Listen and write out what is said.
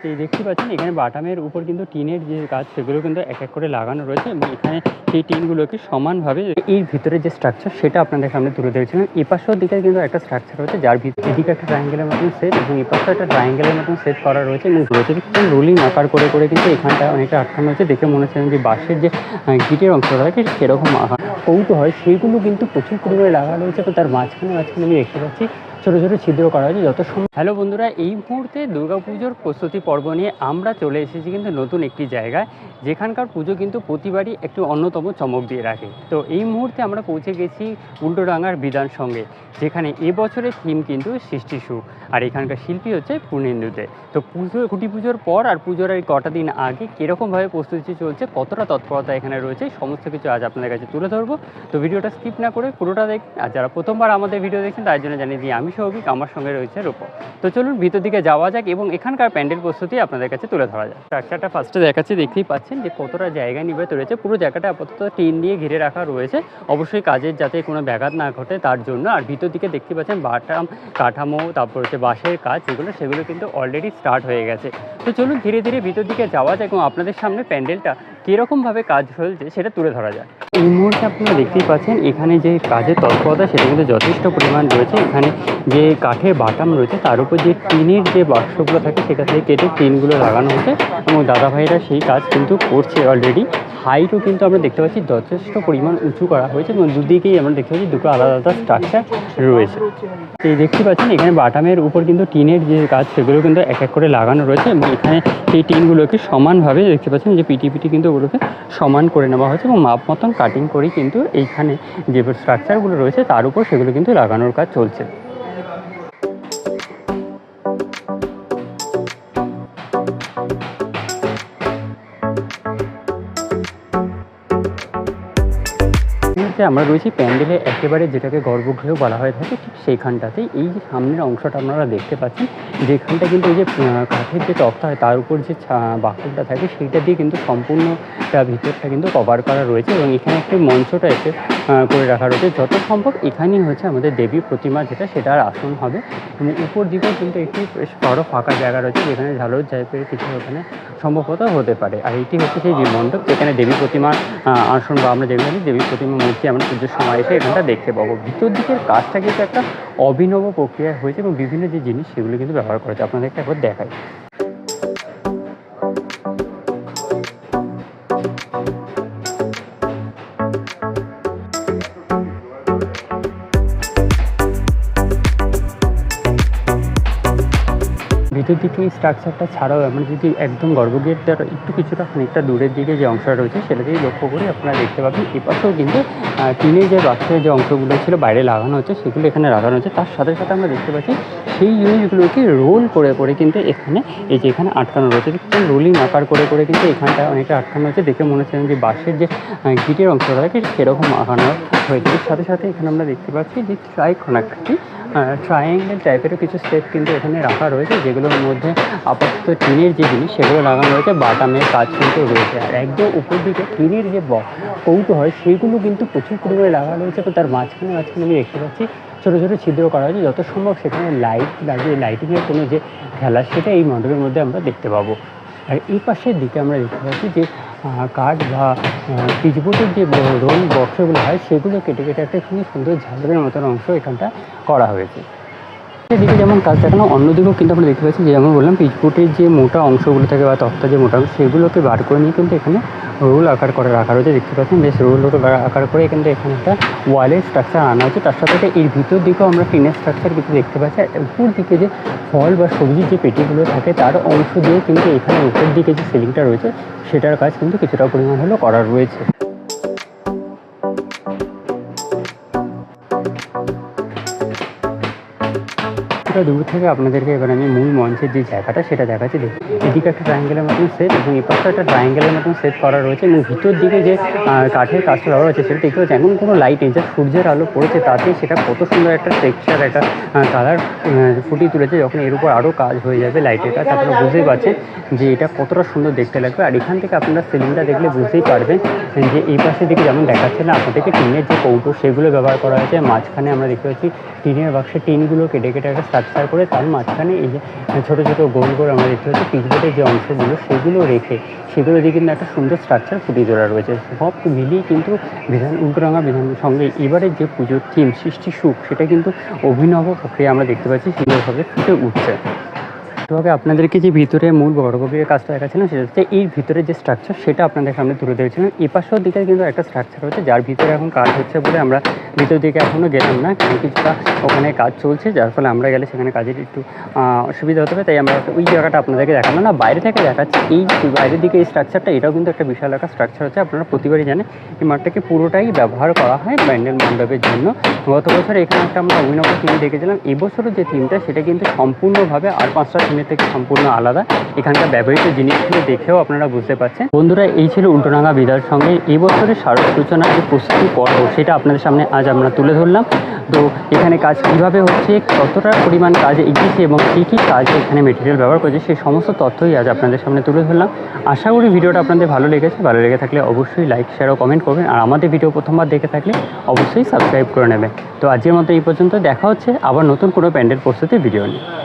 এই দেখতে পাচ্ছেন এখানে বাটামের উপর কিন্তু টিনের যে কাজ সেগুলো কিন্তু এক এক করে লাগানো রয়েছে এবং এখানে সেই টিনগুলোকে সমানভাবে এর ভিতরে যে স্ট্রাকচার সেটা আপনাদের সামনে তুলে ধরেছিলাম। এই পাশের দিকে কিন্তু একটা স্ট্রাকচার রয়েছে যার ভিতরে এদিকে একটা ট্রায়াঙ্গেলের মতন সেট এবং এই পাশে একটা ট্রায়াঙ্গেলের মতন সেট করা রয়েছে এবং রয়েছে রোলিং আকার করে করে কিন্তু এখানটা অনেকটা আটকানো হয়েছে। দেখে মনে হচ্ছে যে বাঁশের যে গিটের অংশটা থাকে সেরকম কৌটো হয় সেইগুলো কিন্তু প্রচুর পরিমাণে লাগানো রয়েছে। তো তার মাঝখানে আমি দেখতে পাচ্ছি ছোটো ছোটো ছিদ্র করা হয়েছে যত সময়। হ্যালো বন্ধুরা, এই মুহূর্তে দুর্গাপুজোর প্রস্তুতি পর্ব নিয়ে আমরা চলে এসেছি কিন্তু নতুন একটি জায়গায়, যেখানকার পুজো কিন্তু প্রতিবারই একটু অন্যতম চমক দিয়ে রাখে। তো এই মুহূর্তে আমরা পৌঁছে গেছি উল্টোডাঙ্গার বিধান সঙ্গে, যেখানে এবছরের থিম কিন্তু সৃষ্টি সুখ, আর এখানকার শিল্পী হচ্ছে পূর্ণেন্দুতে। তো খুঁটি পুজোর পর আর পুজোর এই কটা দিন আগে কীরকমভাবে প্রস্তুতি চলছে, কতটা তৎপরতা এখানে রয়েছে, সমস্ত কিছু আজ আপনাদের কাছে তুলে ধরবো। তো ভিডিওটা স্কিপ না করে পুরোটা দেখুন। আর যারা প্রথমবার আমাদের ভিডিও দেখছেন তার জন্য জানিয়ে দিই আমি সৌভিক, আমার সঙ্গে রয়েছে রূপক। তো চলুন ভিতর দিকে যাওয়া যাক এবং এখানকার প্যান্ডেল প্রস্তুতি আপনাদের কাছে তুলে ধরা যায়। স্ট্রাকচারটা ফার্স্টে দেখাচ্ছি, দেখতেই পাচ্ছেন যে কতটা জায়গা নির্মিত রয়েছে। পুরো জায়গাটা আপাতত টিন দিয়ে ঘিরে রাখা রয়েছে, অবশ্যই কাজের যাতে কোনো ব্যাঘাত না ঘটে তার জন্য। আর ভিতর দিকে দেখতে পাচ্ছেন বাটাম কাঠামো, তারপর হচ্ছে বাঁশের কাজ, সেগুলো কিন্তু অলরেডি স্টার্ট হয়ে গেছে। তো চলুন ধীরে ধীরে ভিতর দিকে যাওয়া যায় এবং আপনাদের সামনে প্যান্ডেলটা কীরকমভাবে কাজ চলছে সেটা তুলে ধরা যায়। এই মুহূর্তে আপনারা দেখতেই পাচ্ছেন এখানে যে কাজের তৎপরতা সেটা কিন্তু যথেষ্ট পরিমাণ রয়েছে। এখানে যে কাঠের বাটাম রয়েছে তার উপর যে টিনের যে বাক্সগুলো থাকে সেটা থেকে কেটে টিনগুলো লাগানো হচ্ছে এবং দাদাভাইরা সেই কাজ কিন্তু করছে অলরেডি। হাইটও কিন্তু আমরা দেখতে পাচ্ছি যথেষ্ট পরিমাণ উঁচু করা হয়েছে এবং দুদিকেই আমরা দেখতে পাচ্ছি দুটো আলাদা আলাদা স্ট্রাকচার রয়েছে। এই দেখতে পাচ্ছেন এখানে বাটামের উপর কিন্তু টিনের যে কাজ সেগুলো কিন্তু এক এক করে লাগানো রয়েছে এবং এখানে সেই টিনগুলোকে সমানভাবে দেখতে পাচ্ছেন যে পিটি কিন্তু ওগুলোকে সমান করে নেওয়া হয়েছে এবং মাপ মতন কাটিং করেই কিন্তু এইখানে যে স্ট্রাকচারগুলো রয়েছে তার উপর সেগুলো কিন্তু লাগানোর কাজ চলছে। আমরা রয়েছি প্যান্ডেলে একেবারে যেটাকে গর্ভগৃহ বলা হয়ে থাকে ঠিক সেইখানটাতেই। এই যে সামনের অংশটা আপনারা দেখতে পাচ্ছেন, যেখানটা কিন্তু এই যে কাঠের যে তক্তা হয় তার উপর যে বাকুলটা থাকে সেইটা দিয়ে কিন্তু সম্পূর্ণটা ভিতরটা কিন্তু কভার করা রয়েছে এবং এখানে একটি মঞ্চটা এসে করে রাখা রয়েছে। যত সম্ভব এখানেই হচ্ছে আমাদের দেবী প্রতিমা যেটার আসন হবে এবং উপর দিকেও কিন্তু একটি বেশ বড় ফাঁকা জায়গা রয়েছে যেখানে ঝালর টাইপের কিছু ওখানে সম্ভবত হতে পারে। আর এটি হচ্ছে সেই মণ্ডপ যেখানে দেবী প্রতিমার আসন বা আমরা যেখানে দেবী প্রতিমা মূর্তি আমরা পুজোর সময় এসে এখানটা দেখতে পাবো। ভিতর দিকের কাজটা কিন্তু একটা অভিনব প্রক্রিয়া হয়েছে এবং বিভিন্ন যে জিনিস সেগুলো কিন্তু ব্যবহার করেছে, আপনাদেরকে একবার দেখাই। ভিতর দিকে এই স্ট্রাকচারটা ছাড়াও আমরা যদি একদম গর্ভগৃহের একটু কিছুটা খানিকটা দূরের দিকে যে অংশটা রয়েছে সেটাকেই লক্ষ্য করে আপনারা দেখতে পাবেন এপাশেও কিন্তু টিনের যে বাক্সের যে অংশগুলো ছিল বাইরে লাগানো হচ্ছে সেগুলো এখানে লাগানো হচ্ছে। তার সাথে সাথে আমরা দেখতে পাচ্ছি সেই জিনিসগুলোকে রোল করে করে কিন্তু এখানে এই যে এখানে আটকানো রয়েছে, রোলিং আকার করে করে কিন্তু এখানটা অনেকটা আটকানো হচ্ছে। দেখে মনে হচ্ছে যে বাঁশের যে গিটের অংশটা থাকে সেরকম আঁকানো হয়েছে। এর সাথে সাথে এখানে আমরা দেখতে পাচ্ছি যে ট্রায়াঙ্গেল টাইপেরও কিছু স্টেপ কিন্তু এখানে রাখা রয়েছে, যেগুলোর মধ্যে আপাতত টিনের যে জিনিস সেগুলো লাগানো রয়েছে, বাটামের কাজ কিন্তু রয়েছে। আর একদম উপর দিকে টিনের যে কৌটো হয় সেইগুলো কিন্তু প্রচুর পরিমাণে লাগানো রয়েছে। তো তার মাঝখানে আমি দেখতে পাচ্ছি ছোটো ছোটো ছিদ্র করা হয়েছে, যত সম্ভব সেখানে লাইট লাগিয়ে লাইটিংয়ের কোনো যে খেলা সেটা এই মণ্ডপের মধ্যে আমরা দেখতে পাবো। আর এই পাশের দিকে আমরা দেখতে পাচ্ছি যে কাঠ বা পিচবোর্ডের যে রোল বক্সগুলো হয় সেগুলো কেটে কেটে একটা খুবই সুন্দর ঝালরের মতন অংশ এখানটা করা হয়েছে। দিকে যেমন কাজ দেখানো, অন্যদিকেও কিন্তু আমরা দেখতে পাচ্ছি যে যেমন বললাম পিচবোর্ডের যে মোটা অংশগুলো থাকে বা তক্তা যে মোটা অংশ সেগুলোকে বার করে নিয়ে কিন্তু এখানে রোল আকার করে রাখা রয়েছে। দেখতে পাচ্ছেন বেশ রোল আকার করে কিন্তু এখানে একটা ওয়ালের স্ট্রাকচার আনা হয়েছে। তার সাথে এর ভিতর দিকেও আমরা টিনের স্ট্রাকচার কিছু দেখতে পাচ্ছি। আর উপর দিকে যে ফল বা সবজির যে পেটিগুলো থাকে তার অংশ দিয়ে কিন্তু এখানে উপর দিকে যে সিলিংটা রয়েছে সেটার কাজ কিন্তু কিছুটা পরিমাণ হলেও করা রয়েছে। দূর থেকে আপনাদেরকে এবার আমি মূল মঞ্চের যে জায়গাটা সেটা দেখাচ্ছি। এদিকে একটা ট্রায়াঙ্গেলের মতন সেট এবং এই পাশে একটা ট্রায়াঙ্গেলের মতন সেট করা রয়েছে এবং ভিতর দিকে যে কাঠের কাজটা ব্যবহার হচ্ছে সেটা দেখতে পাচ্ছি এমন কোনো লাইট নেই, যা সূর্যের আলো পড়েছে তাতে সেটা কত সুন্দর একটা টেক্সচার একটা কালার ফুটিয়ে তুলেছে। যখন এর উপর আরও কাজ হয়ে যাবে লাইটের কাজ আপনারা বুঝতেই পারছেন যে এটা কতটা সুন্দর দেখতে লাগবে। আর এখান থেকে আপনারা সিলিংটা দেখলে বুঝতেই পারবেন যে এই পাশের দিকে যেমন দেখাচ্ছে না আপনাদেরকে টিনের যে কৌটো সেগুলো ব্যবহার করা হয়েছে। মাঝখানে আমরা দেখতে পাচ্ছি টিনের বাক্সে টিনগুলো কেটে কেটে একটা স্ট্রাকচার করে তার মাঝখানে এই যে ছোটো ছোটো গোল গোল আমরা দেখতে পাচ্ছি পিচবোর্ডের যে অংশগুলো সেগুলো রেখে সেগুলো দিয়ে কিন্তু একটা সুন্দর স্ট্রাকচার ফুটিয়ে তোলা রয়েছে। সব মিলিয়ে কিন্তু উল্টোডাঙা বিধানের সঙ্গে এবারের যে পুজোর থিম সৃষ্টি সুখ সেটা কিন্তু অভিনব প্রক্রিয়া আমরা দেখতে পাচ্ছি সুন্দরভাবে ফুটে উঠছে। তবে আপনাদেরকে যে ভিতরে মূল গর্ভগৃহের কাজটা দেখাচ্ছিলাম সেটা হচ্ছে এর ভিতরে যে স্ট্রাকচার সেটা আপনাদের সামনে তুলে ধরেছিলাম। এপাশের দিকে কিন্তু একটা স্ট্রাকচার হচ্ছে যার ভিতরে এখন কাজ হচ্ছে বলে আমরা ভিতর দিকে এখনও গেলাম না, কারণ কিছুটা ওখানে কাজ চলছে, যার ফলে আমরা গেলে সেখানে কাজের একটু অসুবিধা হতে হবে, তাই আমরা ওই জায়গাটা আপনাদেরকে দেখালাম না, বাইরে থেকে দেখাচ্ছি। এই বাইরের দিকে এই স্ট্রাকচারটা এটাও কিন্তু একটা বিশাল একটা স্ট্রাকচার হচ্ছে। আপনারা প্রতিবারই জানেন এই মাঠটাকে পুরোটাই ব্যবহার করা হয় প্যান্ডেল মণ্ডপের জন্য। গত বছর এখানে একটা আমরা অভিনব থিম দেখেছিলাম, এবছরের যে থিমটা সেটা কিন্তু সম্পূর্ণভাবে আর 5টা থিমের থেকে সম্পূর্ণ আলাদা। এখানকার ব্যবহৃত জিনিসগুলো দেখেও আপনারা বুঝতে পারছেন। বন্ধুরা, এই ছিল উল্টোডাঙা বিদার সঙ্গে এই বছরের শারদ সূচনার যে প্রস্তুতি পর্ব সেটা আপনাদের সামনে আজ আমরা তুলে ধরলাম। তো এখানে কাজ কীভাবে হচ্ছে, কতটা পরিমাণ কাজ এগিয়েছে এবং কী কী কাজ এখানে মেটেরিয়াল ব্যবহার করছে সেই সমস্ত তথ্যই আজ আপনাদের সামনে তুলে ধরলাম। আশা করি ভিডিওটা আপনাদের ভালো লেগেছে। ভালো লেগে থাকলে অবশ্যই লাইক শেয়ার ও কমেন্ট করবেন, আর আমাদের ভিডিও প্রথমবার দেখে থাকলে অবশ্যই সাবস্ক্রাইব করে নেবেন। তো আজকের মতো এই পর্যন্ত, দেখা হচ্ছে আবার নতুন কোনো প্যান্ডেল প্রস্তুতির ভিডিও নিয়ে।